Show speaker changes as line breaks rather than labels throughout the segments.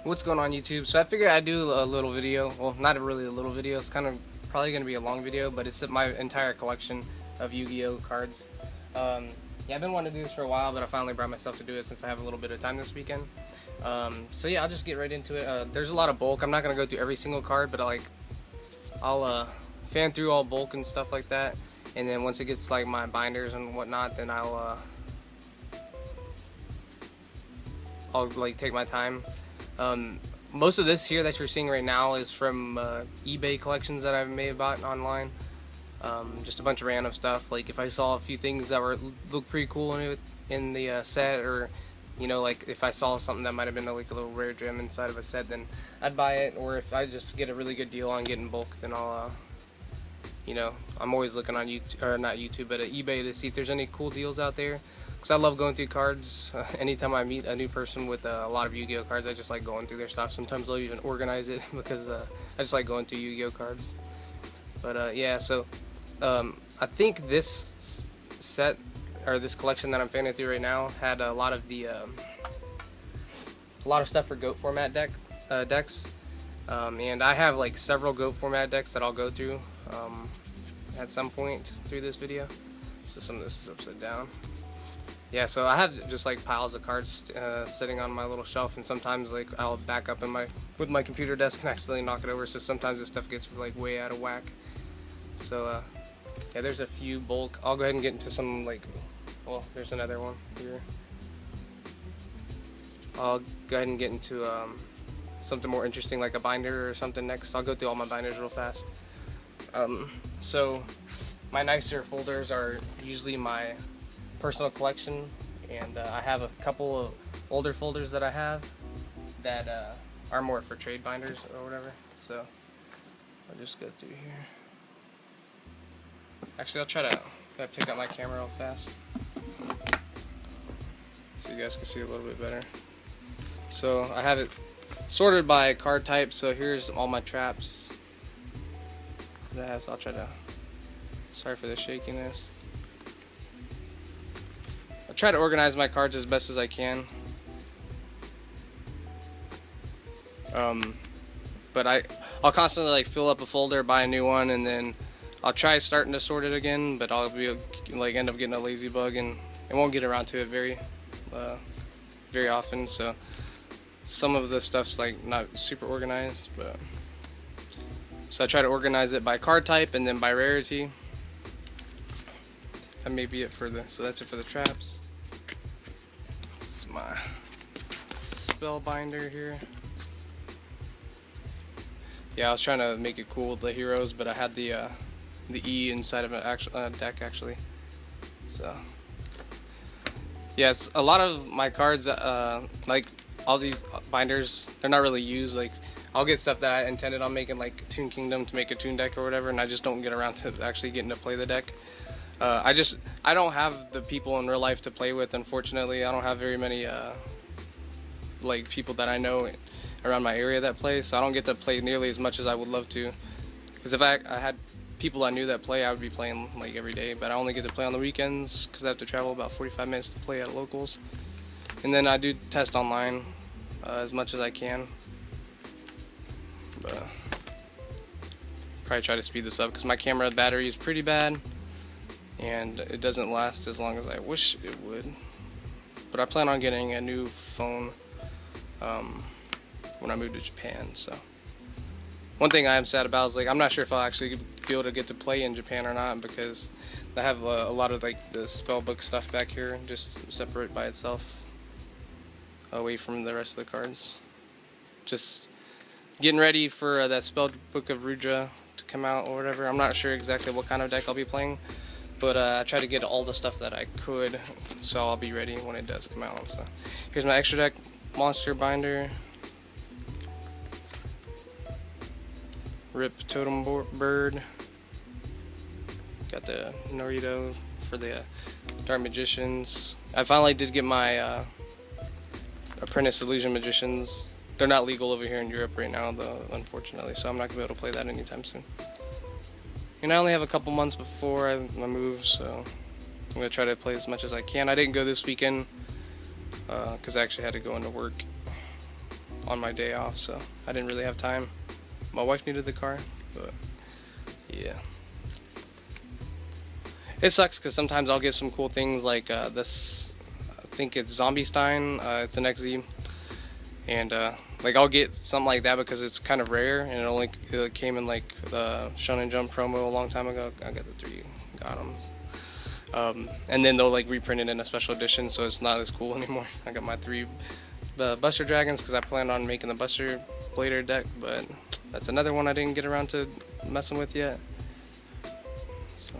What's going on YouTube? So I figured I'd do a little video. Well, not really a little video. It's kind of probably going to be a long video, but it's my entire collection of Yu-Gi-Oh cards. Yeah, I've been wanting to do this for a while, but I finally brought myself to do it since I have a little bit of time this weekend. So yeah, I'll just get right into it. There's a lot of bulk. I'm not going to go through every single card, but I'll fan through all bulk and stuff like that. And then once it gets like my binders and whatnot, then I'll like take my time. Most of this here that you're seeing right now is from eBay collections that I may have bought online. Just a bunch of random stuff. Like if I saw a few things that looked pretty cool in the set, or you know, like if I saw something that might have been like a little rare gem inside of a set, then I'd buy it. Or if I just get a really good deal on getting bulk, then I'll you know, I'm always looking on YouTube, or not YouTube, but eBay to see if there's any cool deals out there. Because I love going through cards. Anytime I meet a new person with a lot of Yu-Gi-Oh cards, I just like going through their stuff. Sometimes they'll even organize it because I just like going through Yu-Gi-Oh cards. But yeah, so I think this set, or this collection that I'm fanning through right now, had a lot of stuff for GOAT format decks. And I have like several GOAT format decks that I'll go through at some point through this video. So some of this is upside down. Yeah, so I have just like piles of cards sitting on my little shelf, and sometimes like I'll back up with my computer desk and accidentally knock it over. So sometimes this stuff gets like way out of whack. So yeah, there's a few bulk. I'll go ahead and get into some well, there's another one here. I'll go ahead and get into something more interesting like a binder or something next. I'll go through all my binders real fast. So my nicer folders are usually my personal collection, and I have a couple of older folders that I have that are more for trade binders or whatever. So I'll just go through here. Actually, I'll try to pick up my camera real fast so you guys can see a little bit better. So I have it sorted by card type. So here's all my traps that I have. So I'll try to, sorry for the shakiness. I try to organize my cards as best as I can. But I'll constantly like fill up a folder, buy a new one, and then I'll try starting to sort it again, but I'll be like end up getting a lazy bug and I won't get around to it very often. So some of the stuff's like not super organized, but so I try to organize it by card type and then by rarity. That may be it for so that's it for the traps. This is my spell binder here. Yeah, I was trying to make it cool with the heroes, but I had the E inside of an actual deck actually. So yes, a lot of my cards, like all these binders, they're not really used. Like I'll get stuff that I intended on making, like Toon Kingdom, to make a Toon deck or whatever, and I just don't get around to actually getting to play the deck. I don't have the people in real life to play with, unfortunately. I don't have very many like people that I know around my area that play, so I don't get to play nearly as much as I would love to. Because if I had people I knew that play, I would be playing like every day, but I only get to play on the weekends because I have to travel about 45 minutes to play at locals. And then I do test online as much as I can, but probably try to speed this up because my camera battery is pretty bad and it doesn't last as long as I wish it would. But I plan on getting a new phone when I move to Japan. So one thing I am sad about is like I'm not sure if I'll actually be able to get to play in Japan or not, because I have a lot of like the spell book stuff back here just separate by itself away from the rest of the cards. Just getting ready for that spell book of Rudra to come out or whatever. I'm not sure exactly what kind of deck I'll be playing, but I try to get all the stuff that I could, so I'll be ready when it does come out. So here's my extra deck monster binder. Rip Totem Bird. Got the Naruto for the Dark Magicians. I finally did get my Apprentice Illusion Magicians. They're not legal over here in Europe right now, though, unfortunately, so I'm not going to be able to play that anytime soon. And I only have a couple months before I move, so I'm going to try to play as much as I can. I didn't go this weekend because I actually had to go into work. on my day off, so I didn't really have time. My wife needed the car, but yeah. It sucks because sometimes I'll get some cool things like this, I think it's Zombie Stein, it's an XZ, and like I'll get something like that because it's kind of rare, and it came in like the Shonen Jump promo a long time ago. I got the 3 Gothams. And then they'll like reprint it in a special edition, so it's not as cool anymore. I got my 3 Buster Dragons because I planned on making the Buster Blader deck, but that's another one I didn't get around to messing with yet. So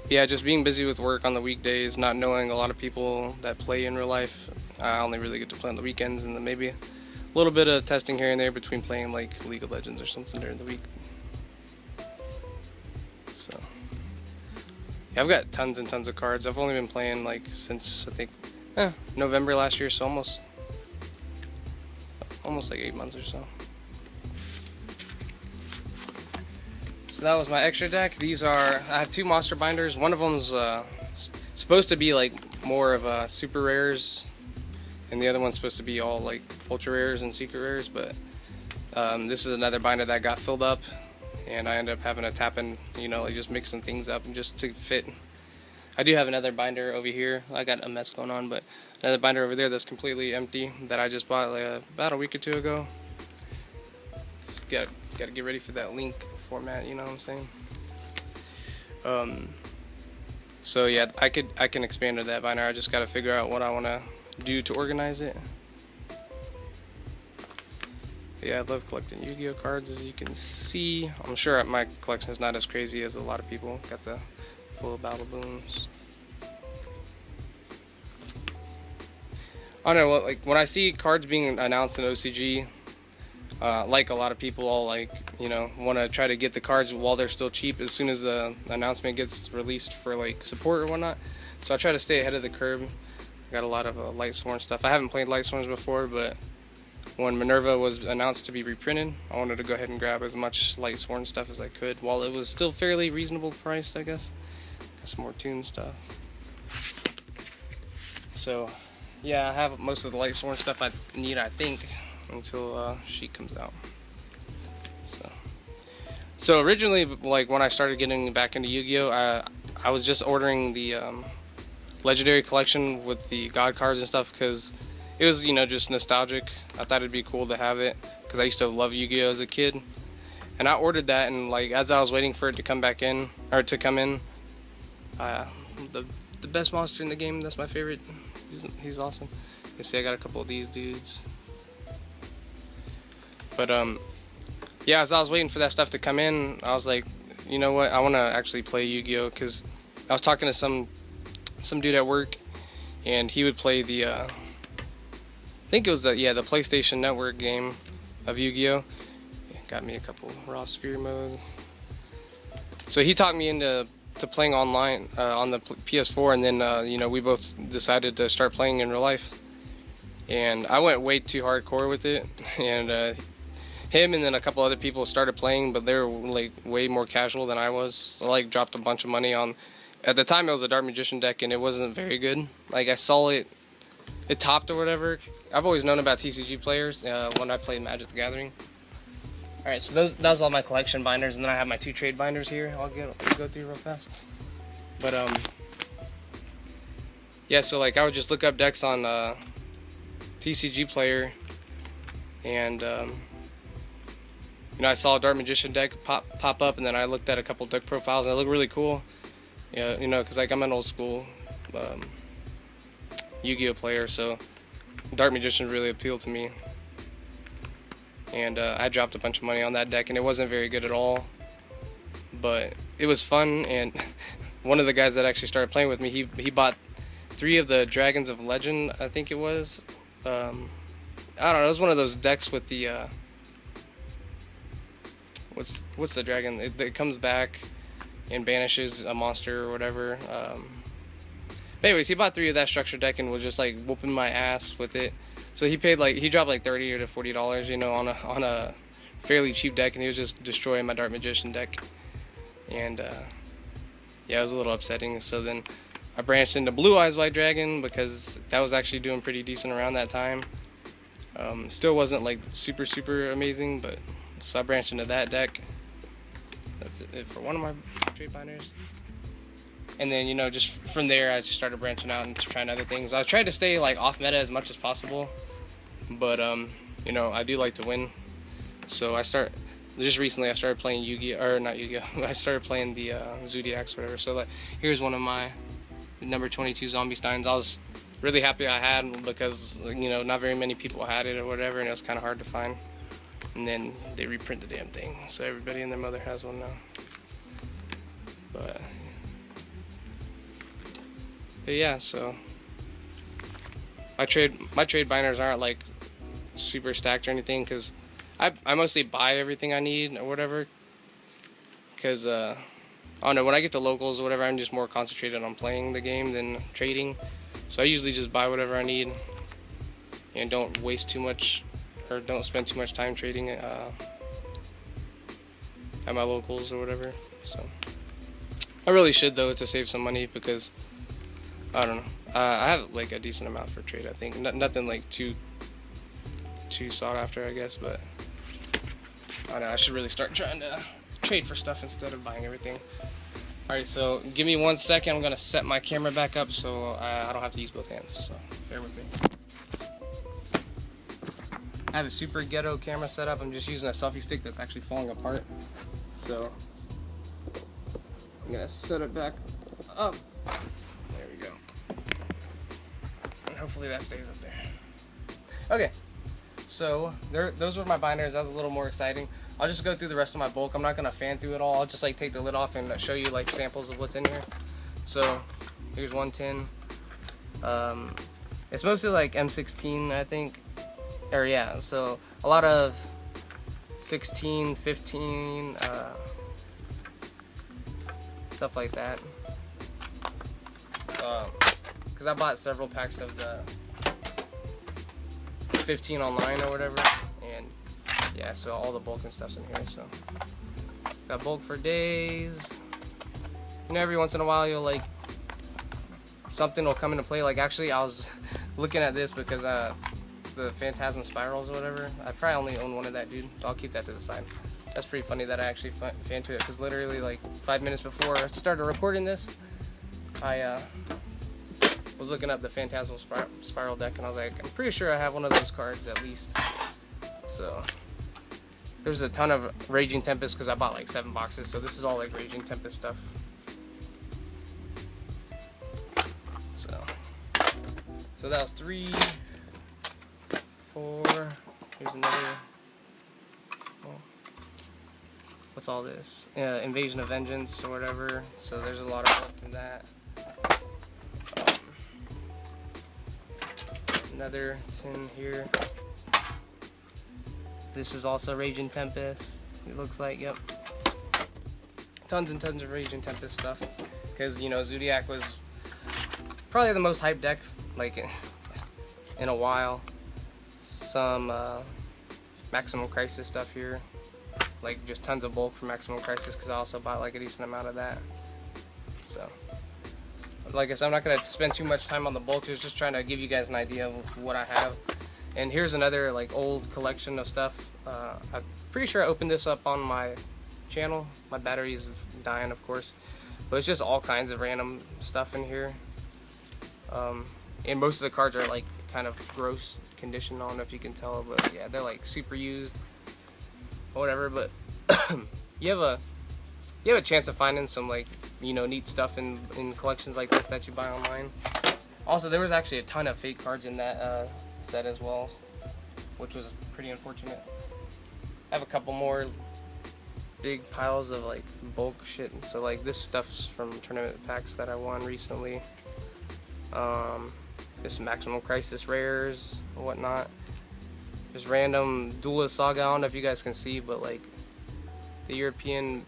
yeah, just being busy with work on the weekdays, not knowing a lot of people that play in real life. I only really get to play on the weekends, and then maybe a little bit of testing here and there between playing like League of Legends or something during the week. So yeah, I've got tons and tons of cards. I've only been playing like since I think November last year, so almost like 8 months or so. So that was my extra deck. I have 2 monster binders. One of them's supposed to be like more of super rares, and the other one's supposed to be all like ultra rares and secret rares, but this is another binder that got filled up, and I ended up having to tap in, like just mixing things up and just to fit. I do have another binder over here. I got a mess going on, but another binder over there that's completely empty that I just bought like about a week or 2 ago. Just got to get ready for that link format, you know what I'm saying? So yeah, I can expand to that binder. I just got to figure out what I want to do to organize it. Yeah, I love collecting Yu-Gi-Oh cards, as you can see. I'm sure my collection is not as crazy as a lot of people. Got the full Battle Booms. I don't know, like when I see cards being announced in OCG, like a lot of people all want to try to get the cards while they're still cheap as soon as the announcement gets released for like support or whatnot. So I try to stay ahead of the curve. I got a lot of Lightsworn stuff. I haven't played Lightsworns before, but when Minerva was announced to be reprinted, I wanted to go ahead and grab as much Lightsworn stuff as I could while it was still fairly reasonable priced, I guess. Got some more Toon stuff. So yeah, I have most of the Lightsworn stuff I need, I think, until Sheik comes out. So originally, like when I started getting back into Yu-Gi-Oh, I was just ordering the Legendary collection with the God cards and stuff because it was, just nostalgic. I thought it'd be cool to have it because I used to love Yu-Gi-Oh as a kid, and I ordered that. And like as I was waiting for it to come back in or to come in, the best monster in the game. That's my favorite. He's awesome. You see, I got a couple of these dudes. But yeah, as I was waiting for that stuff to come in, I was like, you know what? I want to actually play Yu-Gi-Oh because I was talking to some dude at work, and he would play the I think it was the PlayStation Network game of Yu-Gi-Oh. Got me a couple raw sphere mode. So he talked me into playing online on the PS4, and then we both decided to start playing in real life. And I went way too hardcore with it, and him and then a couple other people started playing, but they were like way more casual than I was. So I like dropped a bunch of money on. At the time, it was a Dark Magician deck, and it wasn't very good. Like I saw it topped or whatever. I've always known about TCG players when I played Magic the Gathering. All right, so that was all my collection binders, and then I have my 2 trade binders here. I'll go through real fast. But yeah, so like I would just look up decks on TCG Player, and I saw a Dark Magician deck pop up, and then I looked at a couple deck profiles, and they look really cool. Yeah, because like I'm an old school Yu-Gi-Oh player, so Dark Magician really appealed to me. And I dropped a bunch of money on that deck, and it wasn't very good at all, but it was fun. And one of the guys that actually started playing with me, he bought 3 of the Dragons of Legend, I think it was. I don't know, it was one of those decks with the what's the dragon? It comes back and banishes a monster or whatever. But anyways, he bought 3 of that structure deck and was just like whooping my ass with it. So he dropped like $30 to $40, on a fairly cheap deck, and he was just destroying my Dark Magician deck. And yeah, it was a little upsetting. So then I branched into Blue Eyes White Dragon because that was actually doing pretty decent around that time. Still wasn't like super amazing, but so I branched into that deck. That's it for one of my trade binders. And then, you know, just from there, I just started branching out and trying other things. I tried to stay like off meta as much as possible, but you know, I do like to win. So just recently I started playing Yu-Gi-Oh, or not Yu-Gi-Oh. I started playing the Zodiacs, whatever. So like, here's one of my number 22 Zombie Steins. I was really happy I had, because, you know, not very many people had it or whatever, and it was kind of hard to find. And then they reprint the damn thing, so everybody and their mother has one now. But yeah, so my trade binders aren't like super stacked or anything, because I mostly buy everything I need or whatever, because I don't know, when I get to locals or whatever, I'm just more concentrated on playing the game than trading. So I usually just buy whatever I need and don't waste too much, or don't spend too much time trading at my locals or whatever. So I really should, though, to save some money, because I don't know, I have like a decent amount for trade, I think. Nothing like too sought after, I guess, but I don't know, I should really start trying to trade for stuff instead of buying everything. Alright, so give me 1 second. I'm gonna set my camera back up so I don't have to use both hands, so bear with me. I have a super ghetto camera set up. I'm just using a selfie stick that's actually falling apart. So I'm gonna set it back up. There we go. And hopefully that stays up there. Okay, so those were my binders. That was a little more exciting. I'll just go through the rest of my bulk. I'm not gonna fan through it all. I'll just like take the lid off and show you like samples of what's in here. So here's one tin. It's mostly like M16, I think. Or yeah, so a lot of 16, 15, stuff like that. Because I bought several packs of the 15 online or whatever, and yeah, so all the bulk and stuff's in here. So got bulk for days. You know, every once in a while you'll like, something will come into play. Like actually I was looking at this because the Phantasm Spirals or whatever, I probably only own one of that, dude. I'll keep that to the side. That's pretty funny that I actually fan to it, because literally like 5 minutes before I started recording this, I was looking up the Phantasm Spiral deck, and I was like, I'm pretty sure I have one of those cards at least. So there's a ton of Raging Tempest, because I bought like 7 boxes, so this is all like Raging Tempest stuff. So that was 3, 4, here's another, well, what's all this? Invasion of Vengeance or whatever, so there's a lot of bulk from that. Another tin here. This is also Raging Tempest, it looks like, yep. Tons and tons of Raging Tempest stuff, because, you know, Zodiac was probably the most hyped deck, like, in a while. Some Maximum Crisis stuff here, like just tons of bulk for Maximum Crisis, because I also bought like a decent amount of that. So like I said, I'm not going to spend too much time on the bulk, just trying to give you guys an idea of what I have. And here's another like old collection of stuff. I'm pretty sure I opened this up on my channel. My battery's dying, of course, but it's just all kinds of random stuff in here. And most of the cards are like kind of gross condition. I don't know if you can tell, but yeah, they're like super used or whatever. But you have a chance of finding some like, you know, neat stuff in collections like this that you buy online. Also, there was actually a ton of fake cards in that set as well, which was pretty unfortunate. I have a couple more big piles of like bulk shit, so like this stuff's from tournament packs that I won recently. This Maximum Crisis rares and whatnot. Just random Duelist Saga. I don't know if you guys can see, but like the European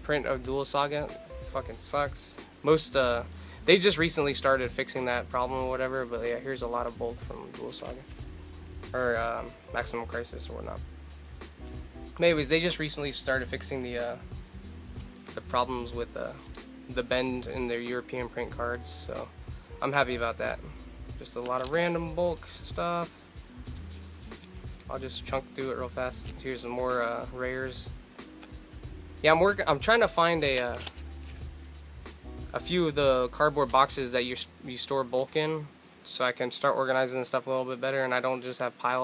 print of Duelist Saga fucking sucks. Most they just recently started fixing that problem or whatever, but yeah, here's a lot of bulk from Duelist Saga or Maximum Crisis or whatnot. Anyways, they just recently started fixing the problems with the bend in their European print cards, so I'm happy about that. Just a lot of random bulk stuff. I'll just chunk through it real fast. Here's some more rares. Yeah, I'm trying to find a few of the cardboard boxes that you store bulk in, so I can start organizing stuff a little bit better, and I don't just have piles.